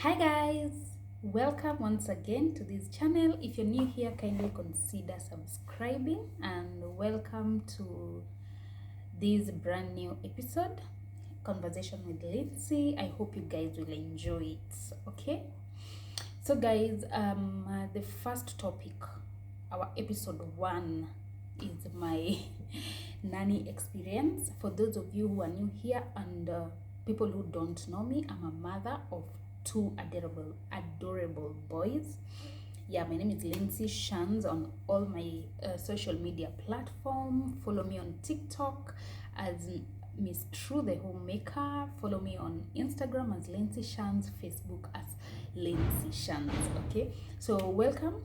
Hi guys, welcome once again to this channel. If you're new here, kindly consider subscribing and welcome to this brand new episode, Conversation with Lindsay. I hope you guys will enjoy it. Okay, so guys, the first topic, our episode 1, is my nanny experience. For those of you who are new here and people who don't know me, I'm a mother of two adorable boys. Yeah, my name is Lindsay Shans on all my social media platform. Follow me on TikTok as Miss True the Homemaker. Follow me on Instagram as Lindsay Shans, Facebook as Lindsay Shans. Okay, so welcome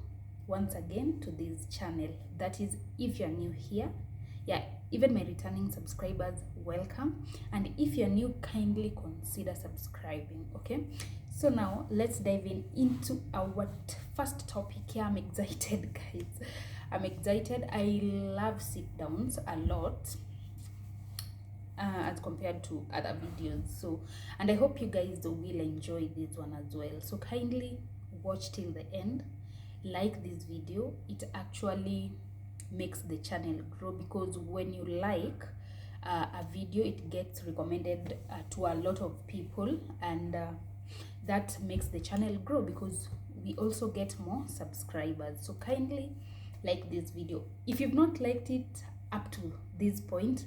once again to this channel. That is, if you're new here, yeah, even my returning subscribers, welcome. And if you're new, kindly consider subscribing. Okay, so now let's dive into our first topic here. I'm excited guys, I'm excited. I love sit downs a lot as compared to other videos, so and I hope you guys will enjoy this one as well. So kindly watch till the end, like this video. It actually makes the channel grow, because when you like a video, it gets recommended to a lot of people, and that makes the channel grow because we also get more subscribers. So kindly like this video. If you've not liked it up to this point,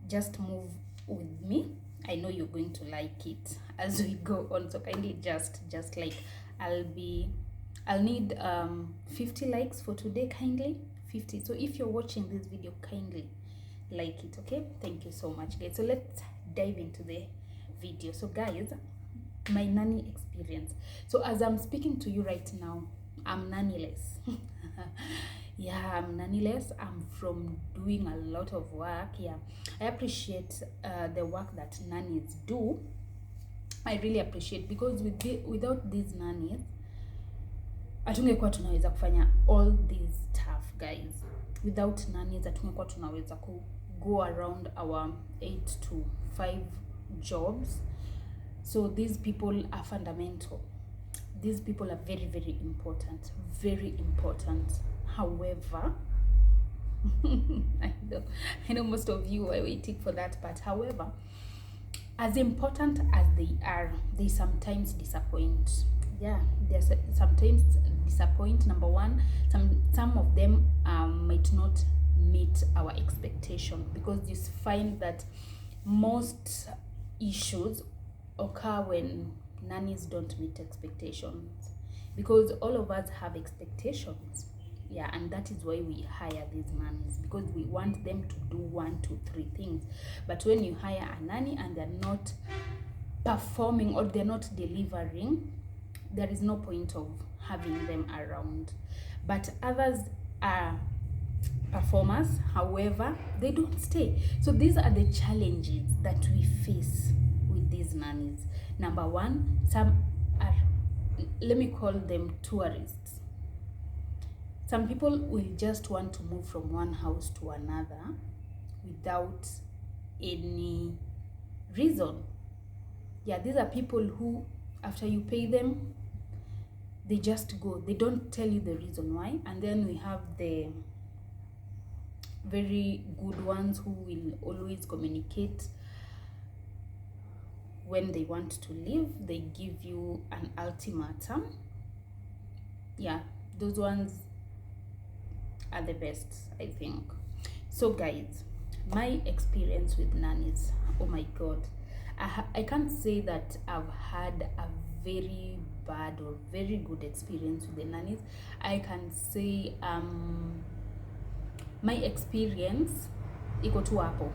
just move with me. I know you're going to like it as we go on, so kindly just like. I'll need 50 likes for today. Kindly 50. So if you're watching this video, kindly like it. Okay, thank you so much guys. So let's dive into the video. So guys, my nanny experience. So as I'm speaking to you right now, I'm nannyless. Yeah, I'm nannyless. I'm from doing a lot of work. Yeah, I appreciate the work that nannies do. I really appreciate, because without these nannies hatungekuwa tunaweza kufanya all these stuff guys. Without nannies hatungekuwa tunaweza ku go around our 8 to 5 jobs. So these people are fundamental. These people are very, very important. Very important. However, I know most of you are waiting for that part. However, as important as they are, they sometimes disappoint. Yeah, they sometimes disappoint. Number one, some of them might not meet our expectation, because you find that most issues occur when nannies don't meet expectations, because all of us have expectations. Yeah, and that is why we hire these nannies, because we want them to do 1, 2, 3 things. But when you hire a nanny and they're not performing or they're not delivering, there is no point of having them around. But others are performers, however they don't stay. So these are the challenges that we face with these nannies. Number one, some are, let me call them tourists. Some people will just want to move from one house to another without any reason. Yeah, these are people who, after you pay them, they just go. They don't tell you the reason why. And then we have the very good ones who will always communicate when they want to leave. They give you an ultimatum. Yeah, those ones are the best, I think. So guys, my experience with nannies, oh my god, I can't say that I've had a very bad or very good experience with the nannies. I can say my experience iko tu hapo,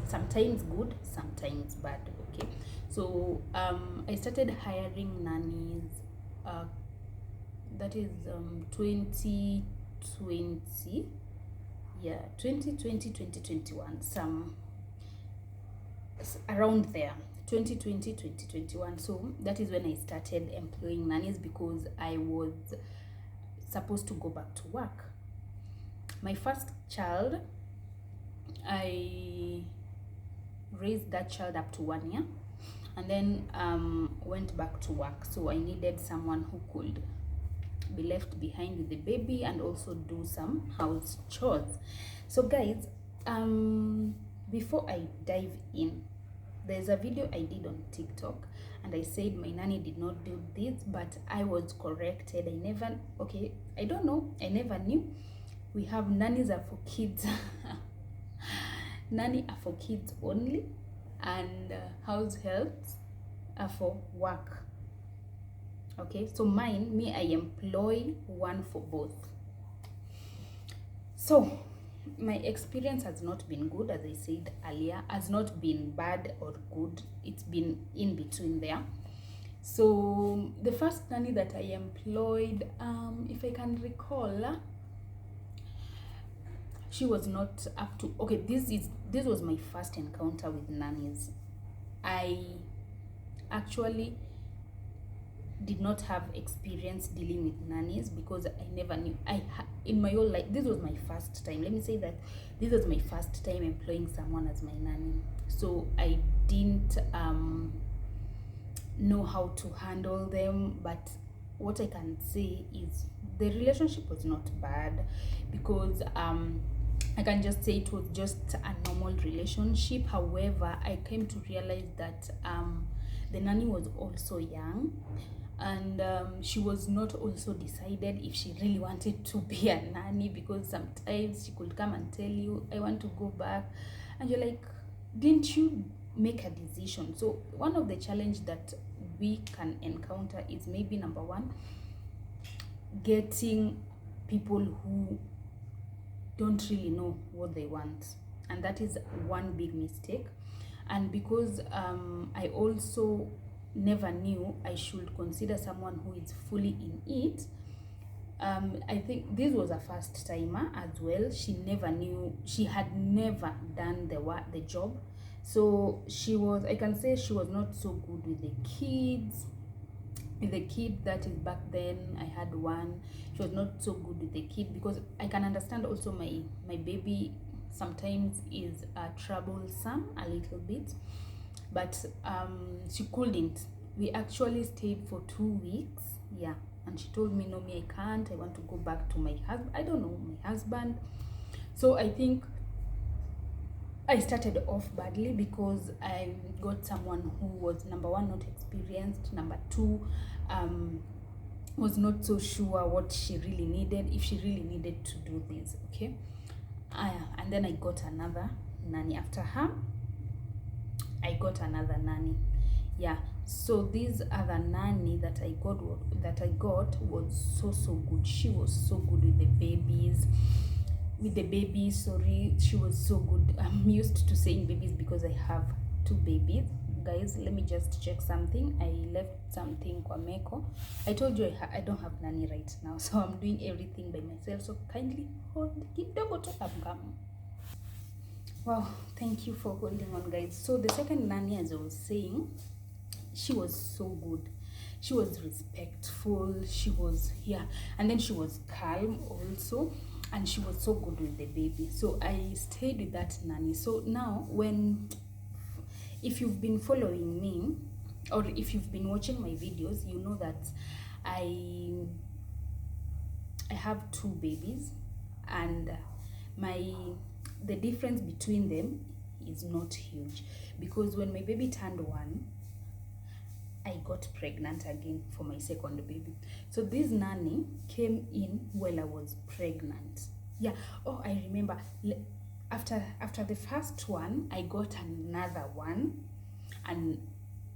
sometimes good, sometimes bad. Okay, so I started hiring nannies that is 2020, yeah, 2020, 2021, some around there, 2020, 2021. So that is when I started employing nannies, because I was supposed to go back to work. My first child, I raised that child up to 1 year, and then went back to work. So I needed someone who could be left behind with the baby and also do some house chores. So guys, before I dive in, there's a video I did on TikTok and I said my nanny did not do this, but I was corrected. I don't know, I never knew. We have nannies are for kids. Nanny are for kids only, and house helps are for work. Okay, so me, I employ one for both. So my experience has not been good, as I said earlier, has not been bad or good. It's been in between there. So the first nanny that I employed, if I can recall, she was not up to, okay, this was my first encounter with nannies. I actually did not have experience dealing with nannies because I never knew. In my whole life, this was my first time. Let me say that this was my first time employing someone as my nanny. So I didn't know how to handle them, but what I can say is the relationship was not bad, because I can just say it was just a normal relationship. However, I came to realize that the nanny was also young, and she was not also decided if she really wanted to be a nanny, because sometimes she could come and tell you, I want to go back, and you're like, didn't you make a decision? So one of the challenge that we can encounter is maybe number one, getting people who don't really know what they want, and that is one big mistake. And because I also never knew I should consider someone who is fully in it, I think this was a first timer as well. She never knew, she had never done the job. So I can say she was not so good with the kids. With the kid, that is back then I had one, she was not so good with the kid, because I can understand also my baby sometimes is troublesome a little bit, but she couldn't. We actually stayed for 2 weeks, yeah, and she told me, no, me, I can't, I want to go back to my husband. I don't know, my husband. So I think I started off badly, because I got someone who was, number one, not experienced, number two, was not so sure what she really needed, if she really needed to do this. Okay, and then I got another nanny after her. I got another nanny, yeah. So this other nanny that I got was so good. She was so good with the babies. Sorry, she was so good. I'm used to saying babies because I have 2 babies. Guys, let me just check something. I left something kwa Meko. I told you I don't have nanny right now, so I'm doing everything by myself. So kindly hold kidogo to come. Wow, thank you for holding on, guys. So the second nanny, as I was saying, she was so good. She was respectful. She was here, and then she was calm also, and she was so good with the baby. So I stayed with that nanny. So now, if you've been following me, or if you've been watching my videos, you know that I have 2 babies, and the difference between them is not huge, because when my baby turned 1, I got pregnant again for my second baby. So this nanny came in while I was pregnant. Yeah. Oh, I remember. After the first one, I got another one, and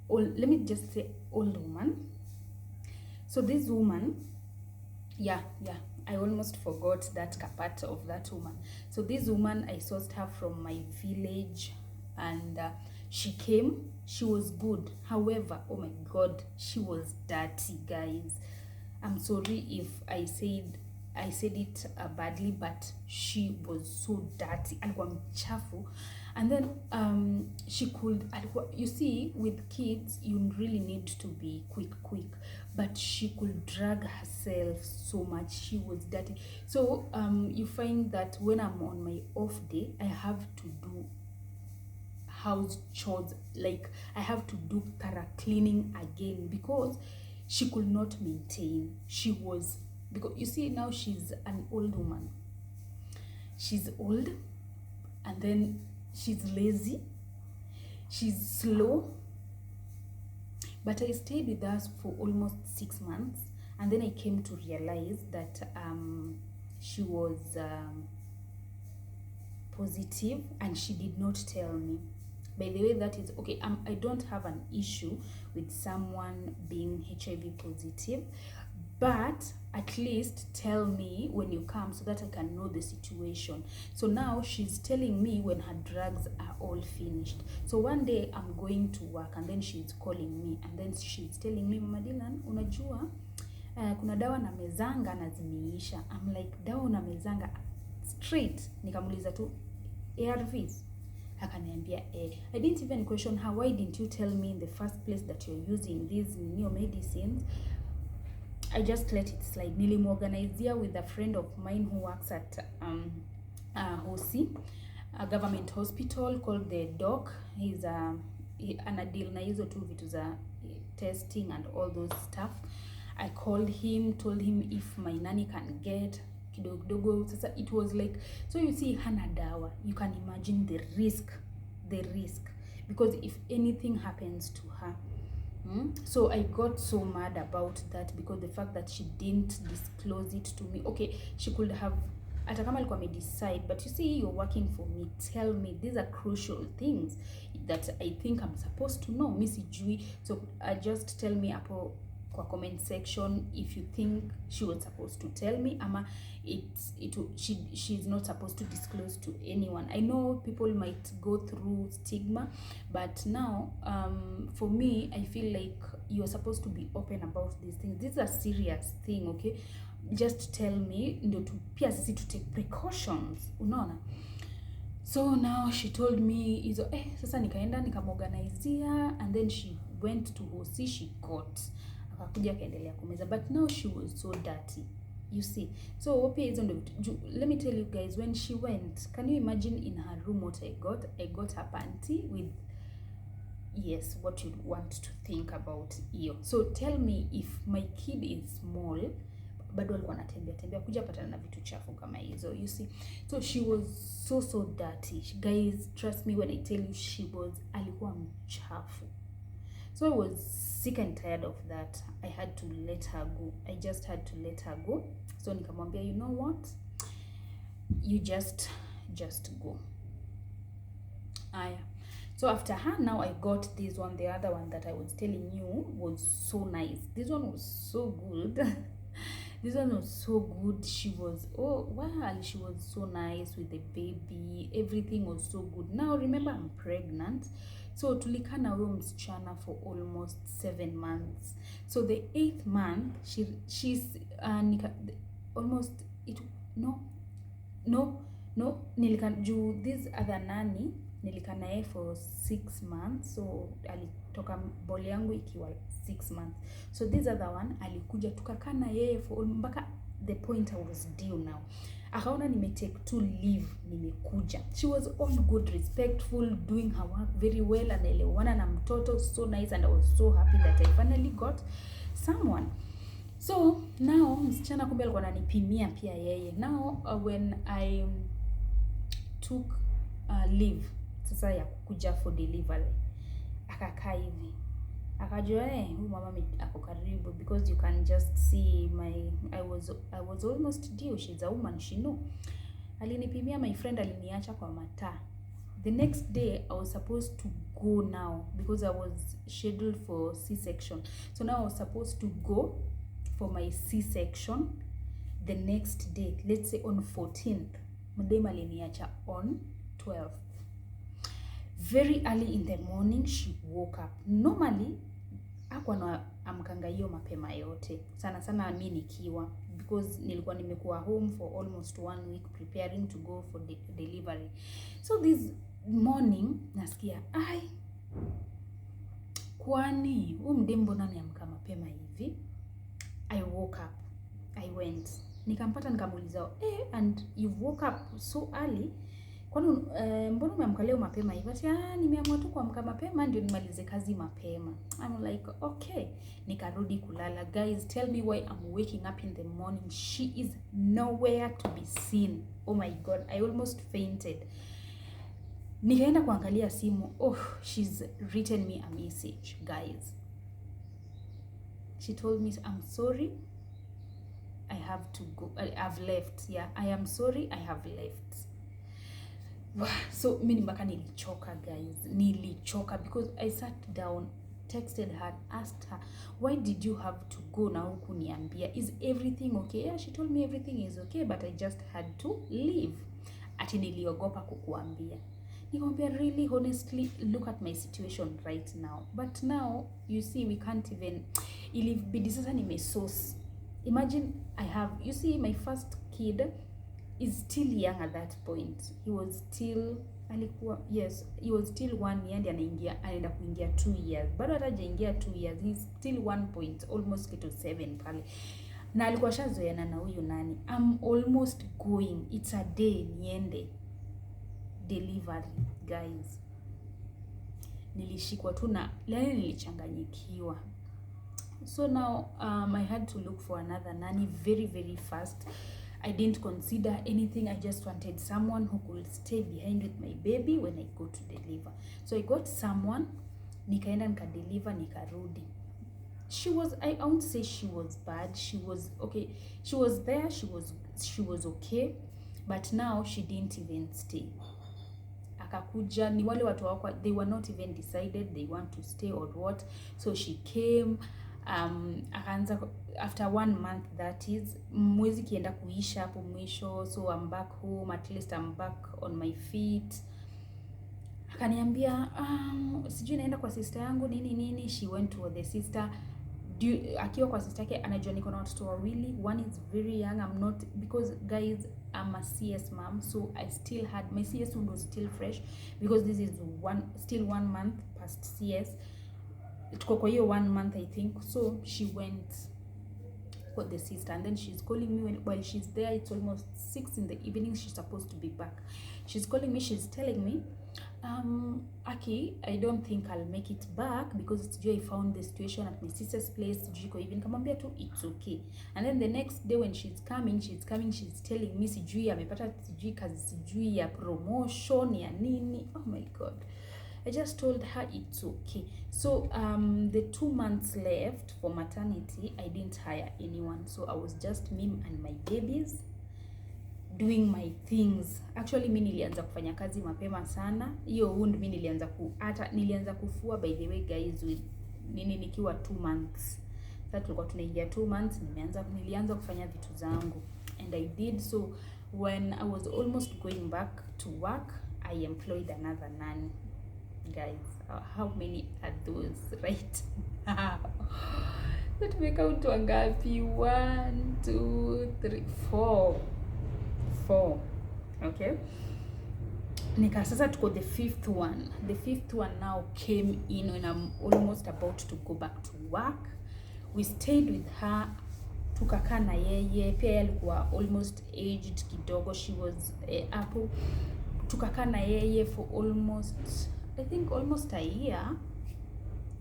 let me just say old woman. So this woman, yeah, I almost forgot that part of that woman. So this woman, I sourced her from my village, and she came. She was good. However, oh my God, she was dirty, guys. I'm sorry if I said it badly, but she was so dirty. Alikuwa mchafu. And then she could, you see, with kids you really need to be quick, but she could drag herself so much. She was dirty. So you find that when I'm on my off day, I have to do house chores, like I have to do thorough cleaning again because she could not maintain. She was, because you see now she's an old woman. She's old, and then she's lazy, she's slow. But I stayed with us for almost 6 months, and then I came to realize that she was positive, and she did not tell me. By the way, that is okay. I don't have an issue with someone being HIV positive, but at least tell me when you come so that I can know the situation. So now she's telling me when her drugs are all finished. So one day I'm going to work, and then she's calling me, and then she's telling me, Mama Dylan, unajua kuna dawa na mezanga na zimeisha. I'm like, dawa na mezanga straight? Nikamuliza tu ARVs. Akaniambia I didn't even question her, why didn't you tell me in the first place that you're using these new medicines? I just let it slide. Nilimuorganizia with a friend of mine who works at Hosi, a government hospital called the Doc. He's ana deal na hizo tu vitu za testing and all those stuff. I called him, told him if my nanny can get kidogo. Sasa it was like, so you see, hana dawa. You can imagine the risk, because if anything happens to her. So I got so mad about that, because the fact that she didn't disclose it to me. Okay, she could have, hata kama alikuwa decide, but you see, you're working for me, tell me. These are crucial things that I think I'm supposed to know. Mi sijui. So just tell me hapo kwa comment section if you think she was supposed to tell me, ama she's not supposed to disclose to anyone. I know people might go through stigma, but now for me, I feel like you're supposed to be open about these things. This is a serious thing, okay? Just tell me, ndio tu pia sisi to take precautions, unaona. So now she told me hizo sasa nikaenda nikamorganizia, and then she went to Hosi, she got, akakuja akaendelea kumeza, but now she was so dirty, you see. So pia hizo ndio, let me tell you guys, when she went, can you imagine in her room what I got her panty with, yes, what you'd want to think about hiyo. So tell me, if my kid is small, bado alikuwa anatembea kuja patana na vitu chafu kama hizo, you see. So she was so dirty. Guys, trust me when I tell you, alikuwa mchafu. So I was sick and tired of that. I had to let her go. I just had to let her go. So nikamwambia, you know what? You just go. So after her, now I got this one. The other one that I was telling you was so nice. This one was so good. This one was so good. She was, oh wow, she was so nice with the baby. Everything was so good. Now remember, I'm pregnant. So tulikaa na huyo msichana for almost 7 months. So the 8th month, she's almost it nilika juu this other nanny nilika naye for 6 months. So alitoka boli yangu ikiwa 6 months. So this other one alikuja tukakaa na yeye for mpaka the point I was due now. Akaona take 2 leave, nimekuja. She was all good, respectful, doing her work very well, and anaelewana na mtoto, so nice, and I was so happy that I finally got someone. So now msichana kumbe alikuwa ananipimia pia yeye. Now when I took leave sasa ya kuja for delivery, akakaa hivi, akajua huyu mama ako karibu, because you can just see I was almost due. She's a woman, she know. Alinipimia, my friend aliniacha kwa mataa. The next day I was supposed to go now, because I was scheduled for C-section. So now I was supposed to go for my C-section the next day, let's say on 14th. Madam aliniacha on 12th. Very early in the morning she woke up. Normally hakuwa na amkanga hiyo mapema yote. Sana mimi nikiwa, because nilikuwa nimekuwa home for almost 1 week preparing to go for the delivery. So this morning nasikia kwani mdembo nani amka mapema hivi? I woke up. I went. Nikampata nikamuuliza, and you woke up so early? kwani mbona umeamka leo mapema hivi? Ati nimeamua tu kuamka mapema ndio nimalize kazi mapema. I'm like okay, nikarudi kulala. Guys, tell me why I'm waking up in the morning. She is nowhere to be seen. Oh my god, I almost fainted. Nikaenda kuangalia simu. Oh, she's written me a message, guys. She told me, I'm sorry, I have to go. I've left. Yeah, I am sorry, I have left. So mimi mpaka nilichoka, guys. Nilichoka because I sat down, texted her, asked her, why did you have to go na huku niambia? Is everything okay? Yeah, she told me everything is okay, but I just had to leave. Ati niliogopa kukuambia. Nikamwambia, really, honestly, look at my situation right now. But now, you see, we can't even, ilibidi sasa nimesource. Imagine I have, you see, my first kid is still young at that point. He was still, he was still 1 year and anaenda kuingia 2 years. Bado hatajaingia 2 years, he's still 1 point, almost to 7 pale. Na alikuwa shazoeana na huyu nani. I'm almost going, it's a day niende delivery, guys. Nilishikwa tu na nilichanganyikiwa. So now I had to look for another nanny very, very fast. I didn't consider anything. I just wanted someone who could stay behind with my baby when I go to deliver. So I got someone, nikaenda nikadeliver, nikarudi. I won't say she was bad. She was okay. She was there. She was okay. But now she didn't even stay. Akakuja, ni wale watu wako, they were not even decided they want to stay or what. So she came. Akaanza after 1 month, that is mwezi kienda kuisha hapo mwisho. So I'm back home, at least I'm back on my feet. Akaniambia sijui naenda kwa sister yangu nini. She went to the sister. Akiwa kwa sister yake anajua niko na watoto wawili. One is very young. I'm not, because guys, I'm a CS mom, so I still had my CS was still fresh because this is still 1 month past CS. Tuko kwa hiyo 1 month, I think. So she went for the sister, and then she's calling me while she's there. It's almost 6 in the evening. She's supposed to be back. She's calling me. She's telling me, Aki, I don't think I'll make it back because I found the situation at my sister's place. Even kamwambia tu it's okay. And then the next day when she's coming, she's telling me sijui amepata sijui kazi sijui ya promotion ya nini. Oh my god. I just told her it's okay. So the 2 months left for maternity, I didn't hire anyone. So I was just me and my babies doing my things. Actually mimi nilianza kufanya kazi mapema sana. Hiyo wound mimi nilianza kufua, by the way guys, with nikiwa 2 months. Sasa tulikuwa tunaingia 2 months, nilianza kufanya vitu zangu, and I did. So when I was almost going back to work, I employed another nanny. Guys, how many are those right now? So tumekaunt wangapi? 1 2 3 4. Okay, nika sasa tuko the fifth one. The fifth one now came in when I'm almost about to go back to work. We stayed with her, tukakaa na yeye. Pia alikuwa almost aged kidogo. She was hapo. Tukakaa na yeye for almost, I think almost a year.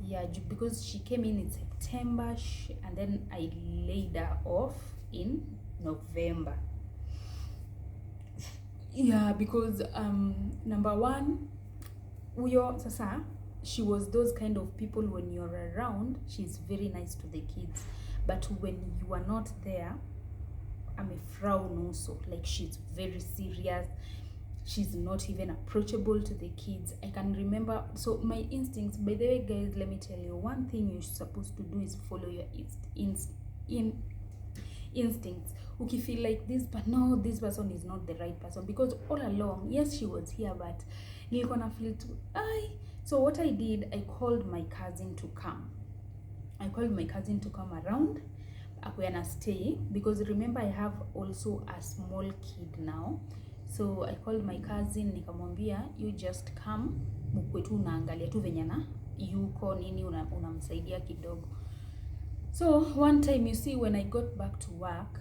Yeah, because she came in September and then I laid her off in November. Yeah, because number one, huyo sasa, she was those kind of people when you're around, she's very nice to the kids, but when you are not there, I'm a frown also. Like, she's very serious. She's not even approachable to the kids. I can remember, so my instincts, by the way guys, let me tell you, one thing you're supposed to do is follow your instincts. Okay, feel like this, but no, this person is not the right person, because all along, yes, she was here, but nilikuwa na feel too. So what I did, I called my cousin to come. Around. Akuya stay, because remember I have also a small kid now. So I called my cousin, nikamwambia, you just come, mkwe tu unaangalia tu venye na yuko nini, unamsaidia kidogo. So one time, you see, when I got back to work,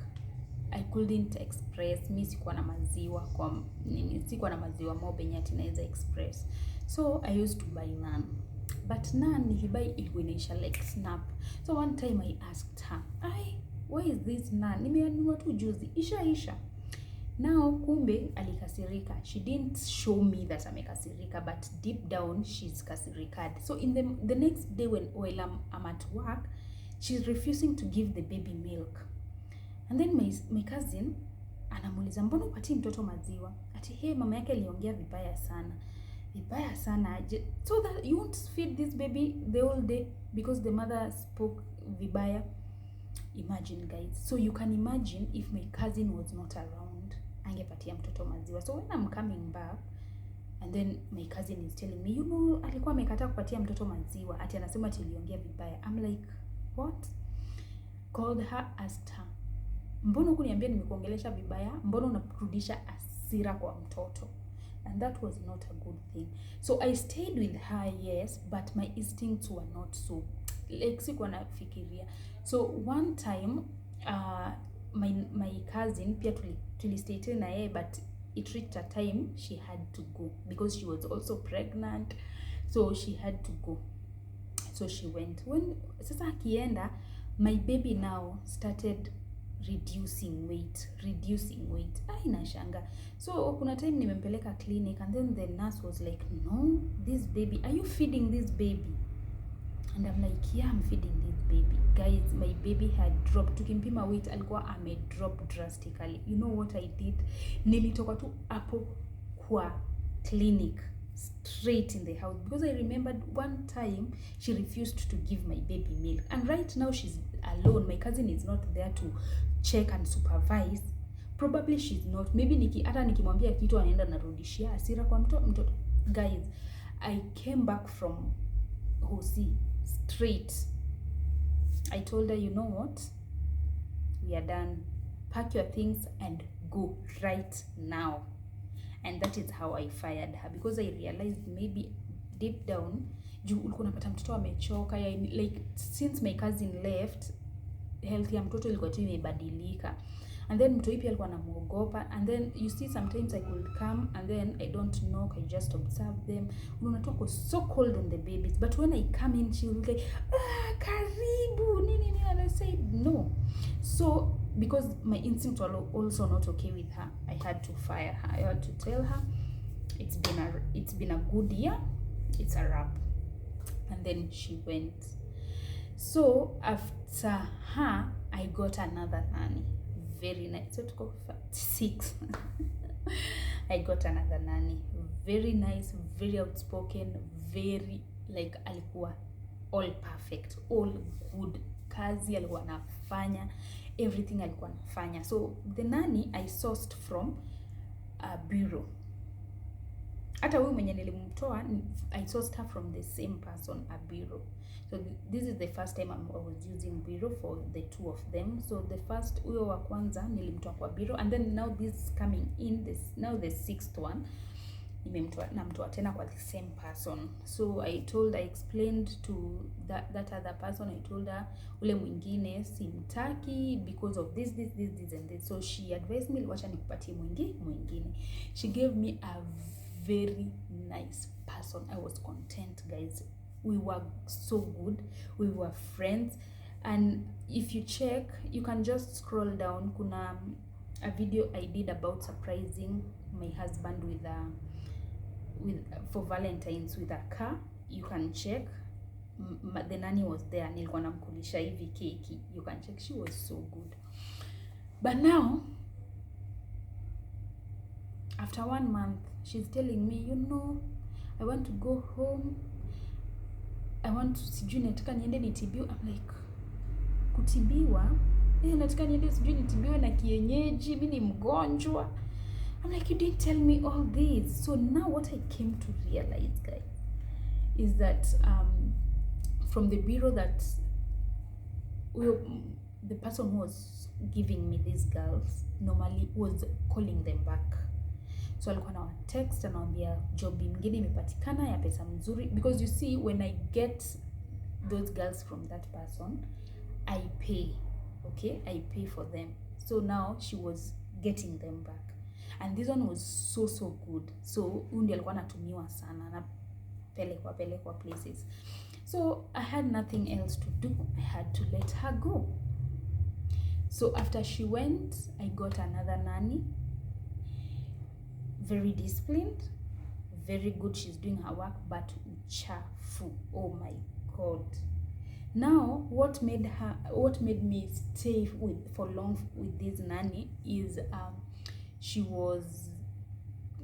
I couldn't express. Mi sikuwa na maziwa kwa nini, sikuwa na maziwa mob yenye ati naweza express. So I used to buy Nan. But Nan nikibuy ilikuwa inaisha like snap. So one time I asked her, why is this Nan? Nimeanunua tu juzi, isha. Now kumbe alikasirika. She didn't show me that amekasirika, but deep down she's kasirikad. So in the next day while I'm at work, she's refusing to give the baby milk. And then my cousin anamuuliza, mbona upatii mtoto maziwa? Ati hey, mama yake aliongea vibaya sana. So that you won't feed this baby the whole day because the mother spoke vibaya. Imagine guys. So you can imagine if my cousin was not around, angepatia mtoto maziwa. So when I'm coming back and then my cousin is telling me, alikuwa amekataa kupatia mtoto maziwa, ati anasema ati aliongea vibaya. I'm like, what? Called her, asked her, mbona kuniambia nimekuongelesha vibaya? Mbona unakurudisha hasira kwa mtoto? And that was not a good thing. So I stayed with her, yes, but my instincts were not so, like, sikuwa nafikiria. So one time, my cousin, pia tulistay na yeye, but it reached a time she had to go because she was also pregnant. So she had to go. So she went. When sasa akienda, my baby now started reducing weight. Nashanga. So kuna time nimempeleka clinic and then the nurse was like, no, this baby, are you feeding this baby? And I'm like, yeah, I'm feeding this baby. Guys, my baby had dropped. Tukimpima weight alikuwa drop drastically. You know what I did? Nilitoka tu hapo kwa clinic straight in the house because I remembered one time she refused to give my baby milk, and right now she's alone. My cousin is not there to check and supervise. Probably she's not. Maybe hata nikimwambia kitu anaenda narudishia hasira kwa mtoto. Guys, I came back from Hosi straight. I told her, you know what? We are done. Pack your things and go right now. And that is how I fired her because I realized maybe deep down, juu ulikuwa unapata mtoto amechoka. Like since my cousin left, health ya mtoto ilikuwa tu imebadilika. And then mtoto pia alikuwa anamuogopa. And then you see sometimes I could come and then I don't knock, I just observe them. Unatoka so cold on the babies. But when I come in, she will say, karibu, nini. And I said, no. So because my instincts were also not okay with her, I had to fire her. I had to tell her, it's been a good year, it's a wrap. And then she went. So after her, I got another nanny. Very nice. So to go 6. I got another nanny. Very nice, very outspoken, very like alikuwa all perfect, all good. Kazi alikuwa anafanya, everything alikuwa anafanya. So the nanny I sourced from a bureau. Hata huyu mwenye nilimtoa, I sourced her from the same person, a bureau. So this is the first time I was using bureau for the two of them. So the first, huyo wa kwanza nilimtoa kwa bureau, and then now this coming in, now the 6th one, namtoa tena kwa the same person. So I explained to that other person, I told her, ule mwingine simtaki because of this and this. So she advised me, wacha nikupatie mwingine. She gave me a very nice person. I was content, guys. We were so good. We were friends. And if you check, you can just scroll down. Kuna a video I did about surprising my husband with for Valentine's with a car. You can check. The nanny was there. Nilikuwa namkulisha hivi keki. You can check. She was so good. But now, after 1 month, she's telling me, I want to go home. I want to sijui nataka niende nitibiwe. I'm like, kutibiwa? Nataka niende sijui nitibiwe na kienyeji, mimi ni mgonjwa. I'm like, you didn't tell me all this. So now what I came to realize, guys, is that from the bureau that the person who was giving me these girls normally was calling them back. So alikuwa na text anawaambia job nyingine imepatikana ya pesa mzuri, because you see when I get those girls from that person, I pay. Okay, I pay for them. So now she was getting them back, and this one was so good. So huyu ndiye alikuwa anatumiwa sana na pelekwa places. So I had nothing else to do. I had to let her go. So after she went, I got another nanny. Very disciplined, very good. She's doing her work, but uchafu. Oh my God. Now, what made me stay for long with this nanny is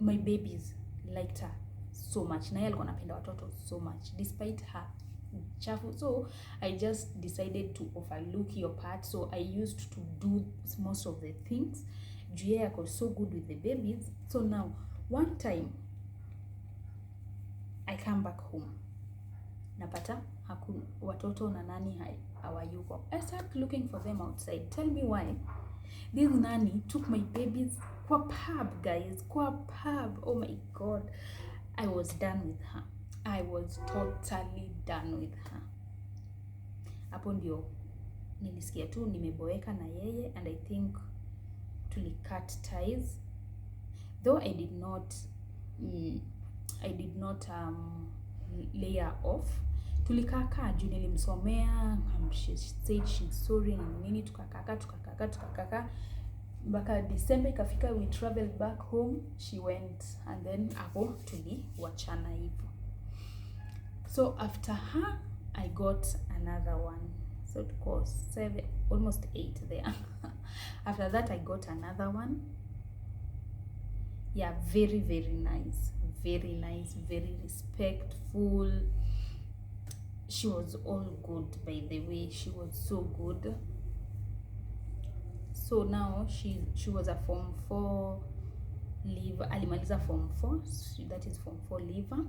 my babies liked her so much. Na yeye alikuwa anapenda watoto so much despite her chafu. So I just decided to overlook your part. So I used to do most of the things. Juu was so good with the babies. So now one time I come back home, napata watoto na nani hawayuko. I start looking for them outside. Tell me why. This nanny took my babies kwa pub, guys, kwa pub. Oh my God, I was done with her. I was totally done with her. Hapo ndio nilisikia tu nimeboeka na yeye, and I think cut ties, though I did not lay her off. Tulikaa juu nilimsomea, she said she's sorry na nini, tukakaka mpaka December ikafika, we traveled back home, she went, and then hapo tuliwachana hivyo. So after her I got another one. So it was 7, almost 8 there. After that I got another one. Yeah, very nice, very respectful. She was all good, by the way. She was so good. So now she was a form 4 leaver. Alimaliza form 4, that is form 4 leaver.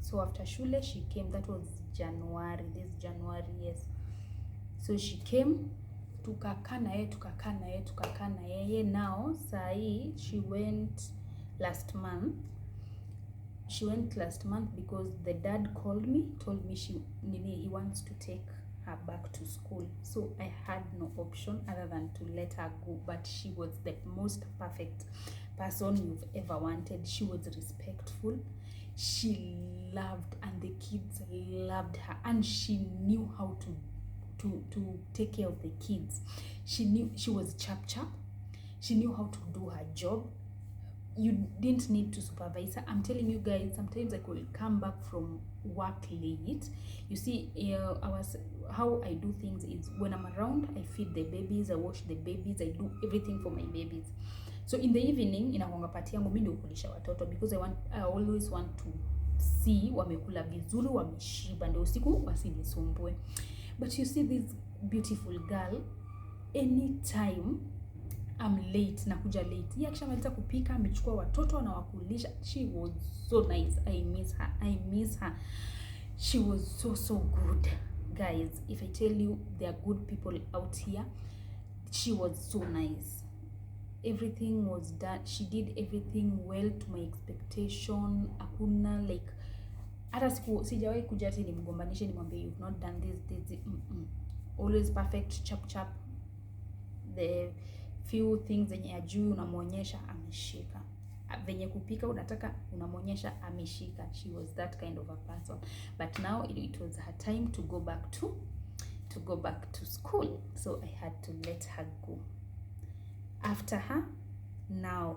So after shule she came. That was January, this January, yes. So she came, tukakaa na yeye. Now sahi she went last month. Because the dad called me, told me he wants to take her back to school. So I had no option other than to let her go. But she was the most perfect person you've ever wanted. She was respectful. She loved, and the kids loved her, and she knew how to take care of the kids. She was chap. She knew how to do her job. You didn't need to supervise her. I'm telling you guys, sometimes I could come back from work late. You see, how I do things is when I'm around, I feed the babies, I wash the babies, I do everything for my babies. So in the evening, inakuanga pati yangu mimi ndio kulisha watoto, because I always want to see wamekula vizuri, wameshiba, ndio usiku wasinisumbue. But you see this beautiful girl, anytime I'm late, nakuja late, yeye akishamaliza kupika, amechukua watoto na wakulisha. She was so nice. I miss her. She was so good. Guys, if I tell you there are good people out here, she was so nice. Everything was done. She did everything well to my expectation. Hakuna like hata sijawahi kuja ati nimgombanishe nimwambie you've not done this. Always perfect, chap. The few things zenye ajui unamuonyesha ameshika. Venye kupika unataka unamuonyesha ameshika. She was that kind of a person. But now it was her time to go back to school. So I had to let her go. After her, now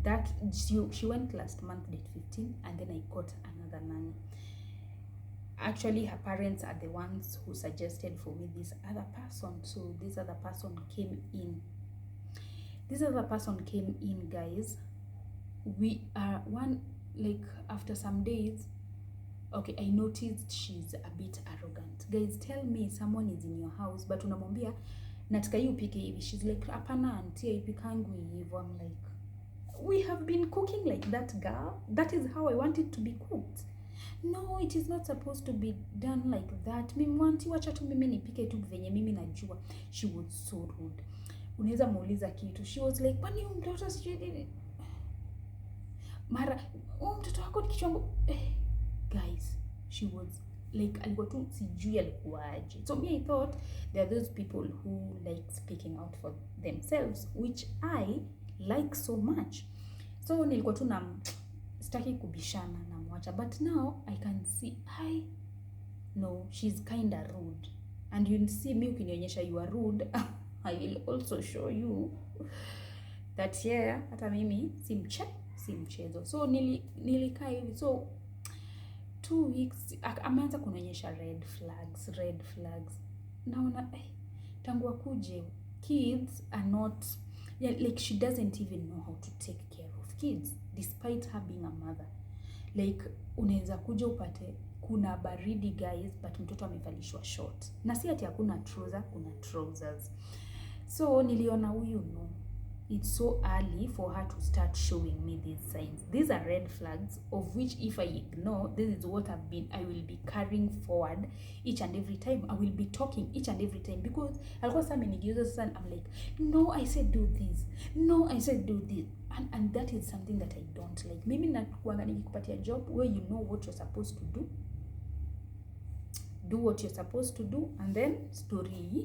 that she went last month, date 15, and then I got another nanny. Actually, her parents are the ones who suggested for me this other person. So this other person came in. Guys. We are after some days, okay, I noticed she's a bit arrogant. Guys, tell me someone is in your house, but unamwambia nataka hii upike hivi. She's like, hapana auntie, ipikangu hivyo. I'm like, we have been cooking like that, girl. That is how I want it to be cooked. No, it is not supposed to be done like that. Wacha tu mimi nipike tu venye mimi najua. She was so rude. Unaweza muuliza kitu. She was like, kwani mtoto sijui nini? Mara, mtoto wako ni kichwangu. Guys, she was like alikuwa tu sijui alikuwaje. So me I thought there are those people who like speaking out for themselves, which I like so much. So nilikuwa tu na sitaki kubishana na mwacha, but now I can see no, she's kind of rude, and you see me ukinionyesha you are rude I will also show you that yeah, hata mimi si mchezo. So nilikaa hivi, so 2 weeks ameanza kunionyesha red flags. Naona tangu akuje, kids are not, yeah, like she doesn't even know how to take care of kids despite her being a mother. Like unaweza kuja upate kuna baridi guys, but mtoto amevalishwa short, na si ati hakuna trouser, kuna trousers. So niliona huyu no, it's so early for her to start showing me these signs. These are red flags of which if I ignore, this is what I will be carrying forward each and every time. I will be talking each and every time, because alikuwa sasa amenigeuza sasa, I'm like, no, I said do this, no, I said do this, and that is something that I don't like. Mimi nakuanga nikikupatia job where you know what you're supposed to do what you're supposed to do, and then story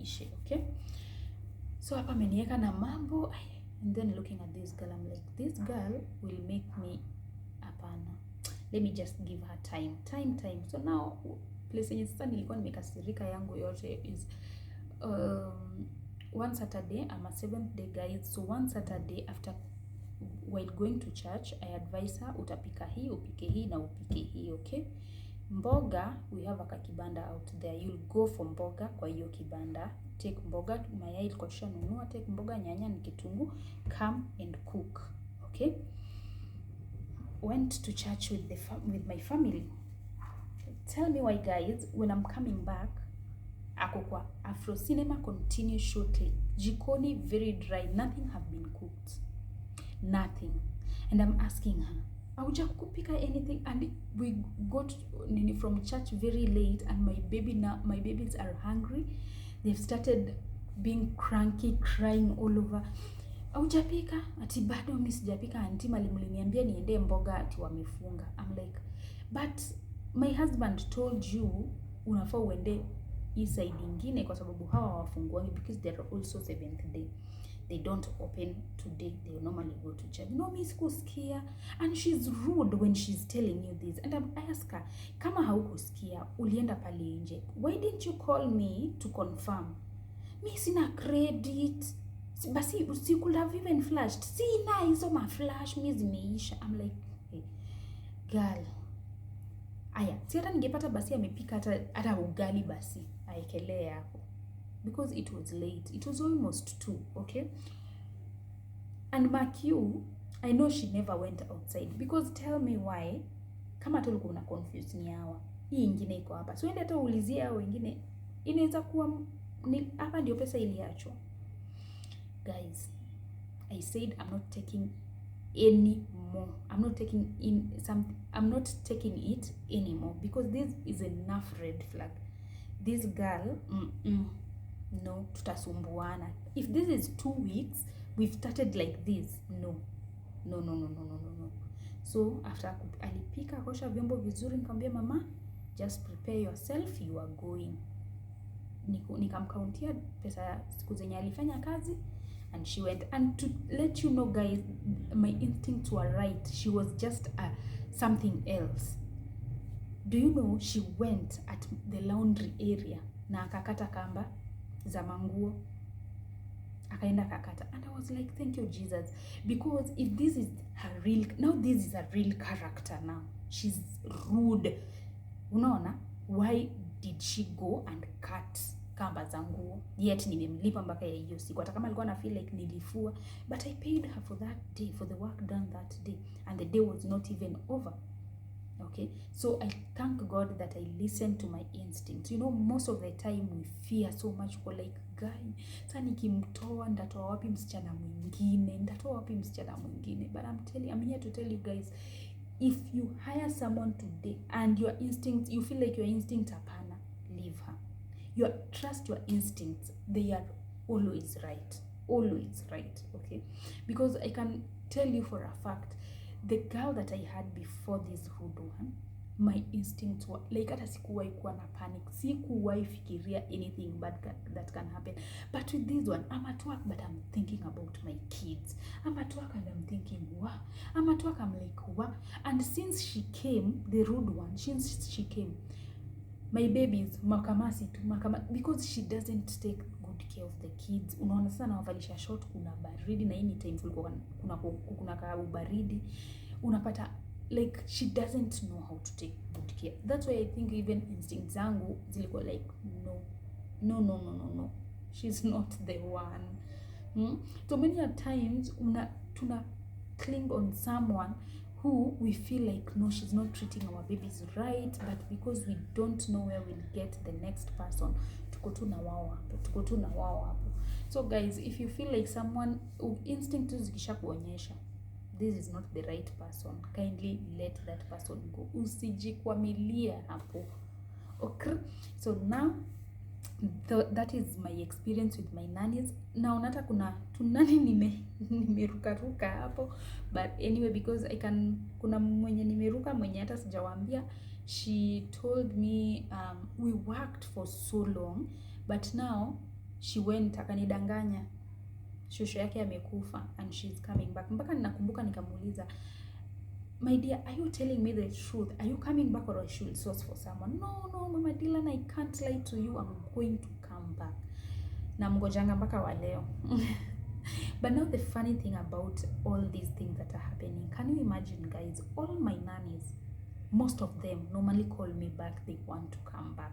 ishe, okay? So hapa ameniweka na mambo, and then looking at this girl, I'm like, this girl will make me hapana. Let me just give her time. So now place yenye sasa nilikuwa nimekasirika yangu yote is one Saturday, I'm a 7th day guys. So one Saturday after while going to church, I advise her utapika hii, upike hii na upike hii, okay? Mboga, we have a kibanda out there. You'll go for mboga kwa hiyo kibanda. Take mboga, mayai ilikuwa tushanunua, take mboga, nyanya na kitunguu, come and cook, okay? Went to church with my family. Tell me why guys, when I'm coming back, ako kwa Afro Cinema continue shortly. Jikoni very dry, nothing have been cooked. Nothing. And I'm asking her, auja kupika anything? And we got from church very late, and my babies are hungry. They've started being cranky, crying all over. Aujapika? Ati bado mimi sijapika, auntie mliniambia niende mboga ati wamefunga. I'm like, but my husband told you unafaa uende hii side nyingine kwa sababu hawa wafunguangi, because they are also 7th day. They don't open today. They normally go to church. No, mimi sikusikia. And she's rude when she's telling you this. And I ask her, kama haukusikia, ulienda pale nje, why didn't you call me to confirm? Mimi sina credit. Basi you could have even flashed. Sina hizo ma flash, mimi zimeisha. I'm like, hey, girl. Aya, si hata ningepata basi amepika hata ugali basi aekelee hapo, because it was late. It was almost 2, okay? And mark you, I know she never went outside, because tell me why, kama tu ulikuwa una confuse ni hawa, hii ingine iko hapa. So ende hata uulizie hao wengine, inaweza kuwa hapa ndio pesa iliachwa. Guys, I said I'm not taking any more. I'm not taking it anymore, because this is enough red flag. This girl, no, tutasumbuana. If this is 2 weeks, we've started like this. No. So after alipika akosha vyombo vizuri, nikamwambia mama, just prepare yourself, you are going. Nikamkauntia pesa siku zenye alifanya kazi, and she went. And to let you know guys, my instincts were right. She was just something else. Do you know she went at the laundry area na akakata kamba za manguo, akaenda kakata, and I was like, thank you Jesus, because if this is her real, now this is a real character. Now she's rude, unaona. Why did she go and cut kamba za nguo? Yet nimemlipa mpaka ya hiyo siku, hata kama alikuwa na feel like nilifua, but I paid her for that day, for the work done that day, and the day was not even over. Okay, so I thank God that I listened to my instincts. You know, most of the time we fear so much for like, guy, sasa nikimtoa ndatoa wapi msichana mwingine, but I'm here to tell you guys, if you hire someone today and your instincts, you feel like your instincts hapana, leave her. Trust your instincts. They are always right, okay? Because I can tell you for a fact, the girl that I had before this rude one, my instincts were like, hata sikuwahi kuwa na panic, sikuwahi fikiria anything bad that can happen. But with this one, I'm at work but I'm thinking about my kids. I'm at work and I'm thinking, wow. I'm at work, I'm like, wow. And since she came, the rude one, since she came, my babies makamasi tu because she doesn't take good care of the kids. Unaona sana wavalisha short, kuna baridi na any time kuna baridi, unapata like she doesn't know how to take good care. That's why I think even instincts zangu zilikuwa like no, she's not the one. So many times tuna cling on someone who we feel like, no, she's not treating our babies right, but because we don't know where we'll get the next person, tuko tu na wao hapo. So guys, if you feel like someone instinct zikisha kuonyesha this is not the right person, kindly let that person go. Usijikwamilia hapo. Okay, so now that is my experience with my nannies. Now hata kuna tunani nimeruka hapo, but anyway, because kuna mwenye nimeruka mwenye hata sijawaambia. She told me we worked for so long, but now she went, akanidanganya shosho yake amekufa and she's coming back. Mpaka ninakumbuka nikamuuliza, my dear, are you telling me the truth? Are you coming back or I should source for someone? No, Mama Dylan, I can't lie to you. I'm going to come back. Na mngojanga mpaka wa leo. But now the funny thing about all these things that are happening, can you imagine, guys? All my nannies, most of them normally call me back. They want to come back.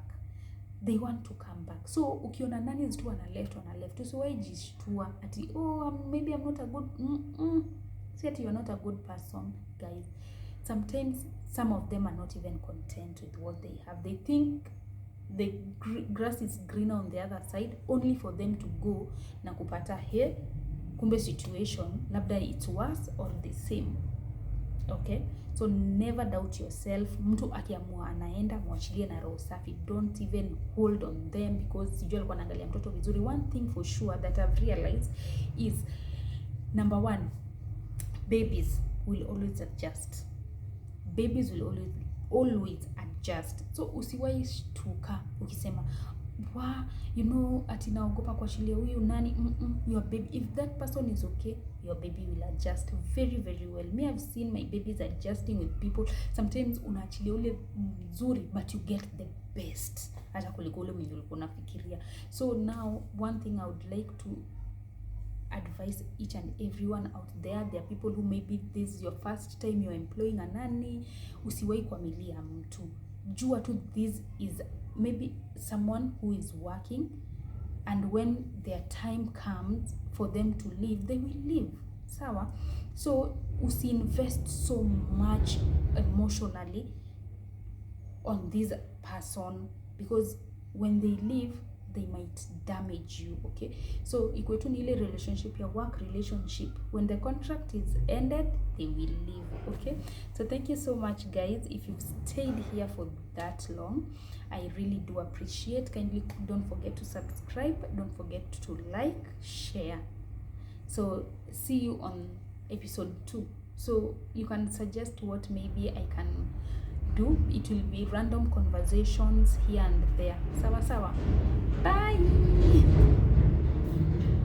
So ukiona nannies tu wana left, usiwahi jishtua ati maybe I'm not a good see ati you're not a good person, guys. Sometimes some of them are not even content with what they have. They think the grass is greener on the other side, only for them to go na kupata here, kumbe situation labda it's worse or the same. Okay, so never doubt yourself. Mtu akiamua anaenda, mwachilie na roho safi. Don't even hold on them because sijui alikuwa anaangalia mtoto vizuri. One thing for sure that I've realized is, number one, babies will always adjust. So usiwahi shtuka ukisema, ati naogopa kuachilia huyu nani. Your baby, if that person is okay, your baby will adjust very, very well. Me, I've seen my babies adjusting with people. Sometimes unaachilia ule mzuri but you get the best hata kuliko ule mwenye ulikuwa unafikiria. So now one thing I would like to advise each and everyone out there are people who maybe this is your first time you're employing a nanny. Usiwahi kuamilia mtu. Jua tu this is maybe someone who is working, and when their time comes for them to leave, they will leave. Sawa? So usi-invest so much emotionally on this person, because when they leave, they might damage you. Okay, so ikuwe tu ni ile relationship ya work relationship, when the contract is ended, they will leave. Okay, so thank you so much, guys. If you've stayed here for that long, I really do appreciate. Kindly don't forget to subscribe, don't forget to like, share. So see you on episode 2. So you can suggest what maybe I can do. It will be random conversations here and there. Sawa. Bye.